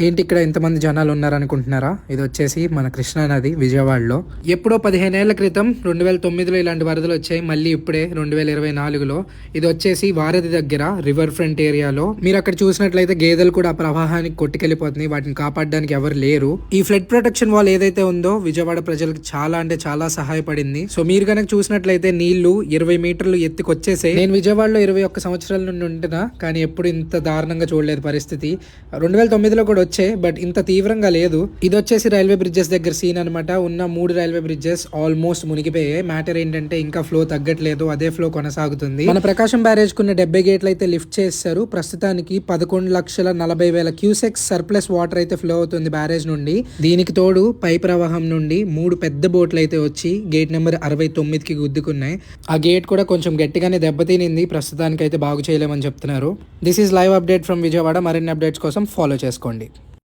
ఏంటి ఇక్కడ ఇంతమంది జనాలు ఉన్నారనుకుంటున్నారా? ఇది వచ్చేసి మన కృష్ణా నది విజయవాడలో. ఎప్పుడో 15 ఏళ్ల క్రితం 2009లో ఇలాంటి వరదలు వచ్చాయి. మళ్ళీ ఇప్పుడే 2024లో ఇది వచ్చేసి వారధి దగ్గర రివర్ ఫ్రంట్ ఏరియాలో. మీరు అక్కడ చూసినట్లయితే గేదెలు కూడా ఆ ప్రవాహానికి కొట్టుకెళ్లిపోతున్నాయి. వాటిని కాపాడడానికి ఎవరు లేరు. ఈ ఫ్లడ్ ప్రొటెక్షన్ వాల్ ఏదైతే ఉందో విజయవాడ ప్రజలకు చాలా అంటే చాలా సహాయపడింది. సో మీరు కనుక చూసినట్లయితే నీళ్లు 20 మీటర్లు ఎత్తుకొచ్చేసాయి. నేను విజయవాడలో 21 సంవత్సరాల నుండి ఉంటున్నా, కానీ ఎప్పుడు ఇంత దారుణంగా చూడలేదు పరిస్థితి. 2009లో కూడా వచ్చాయి, బట్ ఇంత తీవ్రంగా లేదు. ఇది వచ్చేసి రైల్వే బ్రిడ్జెస్ దగ్గర సీన్ అనమాట. ఉన్న 3 రైల్వే బ్రిడ్జెస్ ఆల్మోస్ట్ మునిగిపోయాయి. మ్యాటర్ ఏంటంటే ఇంకా ఫ్లో తగ్గట్లేదు, అదే ఫ్లో కొనసాగుతుంది. మన ప్రకాశం బ్యారేజ్ కున్న 70 గేట్లు అయితే లిఫ్ట్ చేశారు. ప్రస్తుతానికి 11,40,000 క్యూసెక్స్ సర్ప్లస్ వాటర్ అయితే ఫ్లో అవుతుంది బ్యారేజ్ నుండి. దీనికి తోడు పై ప్రవాహం నుండి 3 పెద్ద బోట్లు అయితే వచ్చి గేట్ నెంబర్ 69కి గుద్దుకున్నాయి. ఆ గేట్ కూడా కొంచెం గట్టిగానే దెబ్బతినింది. ప్రస్తుతానికి అయితే బాగు చేయలేమని చెప్తున్నారు. This is live update from Vijayawada. మరిన్ని అప్డేట్స్ కోసం ఫాలో చేసుకోండి.